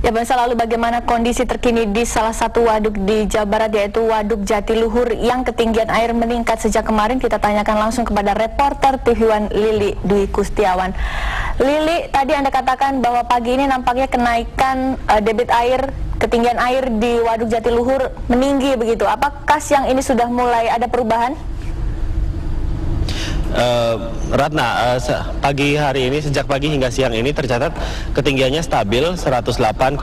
Ya Bang, lalu bagaimana kondisi terkini di salah satu waduk di Jawa Barat, yaitu Waduk Jatiluhur yang ketinggian air meningkat sejak kemarin? Kita tanyakan langsung kepada reporter TV One Lili Dwi Kustiawan. Lili, tadi Anda katakan bahwa pagi ini nampaknya kenaikan debit air, ketinggian air di Waduk Jatiluhur meninggi begitu. Apakah siang ini sudah mulai ada perubahan? Ratna, pagi hari ini, sejak pagi hingga siang ini tercatat ketinggiannya stabil 108,41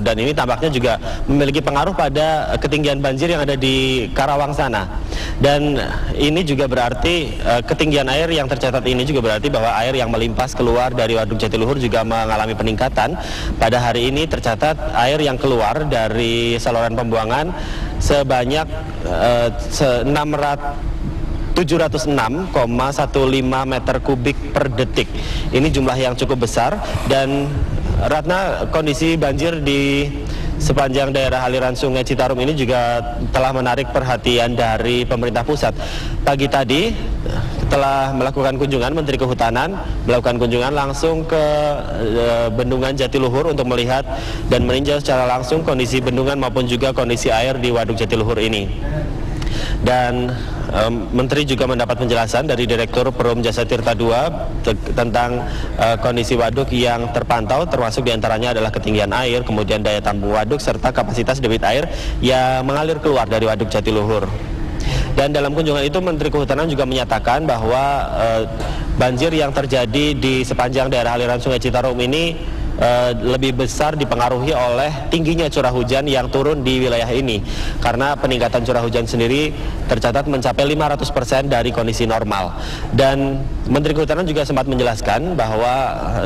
dan ini tampaknya juga memiliki pengaruh pada ketinggian banjir yang ada di Karawang sana. Dan ini juga berarti ketinggian air yang tercatat ini juga berarti bahwa air yang melimpas keluar dari Waduk Jatiluhur juga mengalami peningkatan. Pada hari ini tercatat air yang keluar dari saluran pembuangan sebanyak 706,15 meter kubik per detik. Ini jumlah yang cukup besar. Dan Ratna, kondisi banjir di sepanjang daerah aliran Sungai Citarum ini juga telah menarik perhatian dari pemerintah pusat. Pagi tadi telah melakukan kunjungan, Menteri Kehutanan melakukan kunjungan langsung ke Bendungan Jatiluhur untuk melihat dan meninjau secara langsung kondisi bendungan maupun juga kondisi air di Waduk Jatiluhur ini. Dan Menteri juga mendapat penjelasan dari Direktur Perum Jasa Tirta II tentang kondisi waduk yang terpantau, termasuk diantaranya adalah ketinggian air, kemudian daya tampung waduk, serta kapasitas debit air yang mengalir keluar dari Waduk Jatiluhur. Dan dalam kunjungan itu Menteri Kehutanan juga menyatakan bahwa banjir yang terjadi di sepanjang daerah aliran Sungai Citarum ini lebih besar dipengaruhi oleh tingginya curah hujan yang turun di wilayah ini, karena peningkatan curah hujan sendiri tercatat mencapai 500% dari kondisi normal. Dan Menteri Kehutanan juga sempat menjelaskan bahwa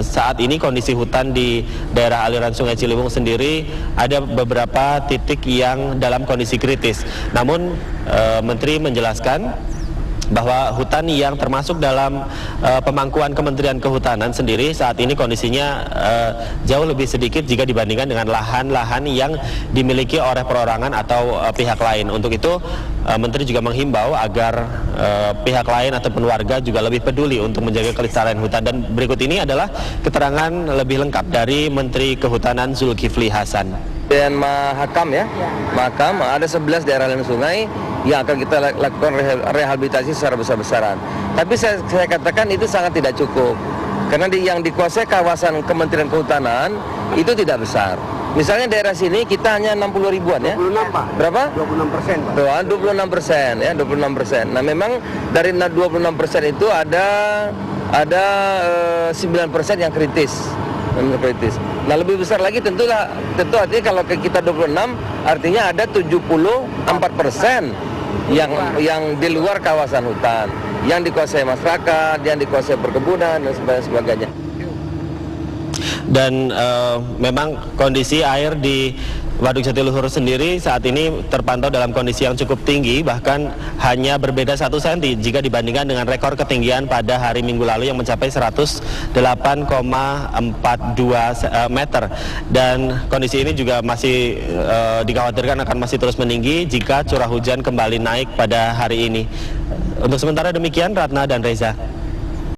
saat ini kondisi hutan di daerah aliran Sungai Ciliwung sendiri ada beberapa titik yang dalam kondisi kritis. Namun Menteri menjelaskan bahwa hutan yang termasuk dalam pemangkuan Kementerian Kehutanan sendiri saat ini kondisinya jauh lebih sedikit jika dibandingkan dengan lahan-lahan yang dimiliki oleh perorangan atau pihak lain. Untuk itu Menteri juga menghimbau agar pihak lain ataupun warga juga lebih peduli untuk menjaga kelestarian hutan. Dan berikut ini adalah keterangan lebih lengkap dari Menteri Kehutanan Zulkifli Hasan. Dan Mahakam ya, Mahakam ada 11 daerah aliran sungai yang akan kita lakukan rehabilitasi secara besar-besaran. Tapi saya katakan itu sangat tidak cukup, karena yang dikuasai kawasan Kementerian Kehutanan itu tidak besar. Misalnya daerah sini kita hanya 60 ribuan ya. 26 Pak. Berapa? 26%. Tuh, 26% ya, 26%. Nah memang dari 26% itu ada 9% yang kritis. Nah lebih besar lagi tentu artinya kalau kita 26 artinya ada 74% yang di luar kawasan hutan, yang dikuasai masyarakat, yang dikuasai perkebunan dan sebagainya. Dan memang kondisi air di Waduk Jatiluhur sendiri saat ini terpantau dalam kondisi yang cukup tinggi, bahkan hanya berbeda 1 cm jika dibandingkan dengan rekor ketinggian pada hari Minggu lalu yang mencapai 108,42 meter. Dan kondisi ini juga masih dikhawatirkan akan masih terus meninggi jika curah hujan kembali naik pada hari ini. Untuk sementara demikian, Ratna dan Reza.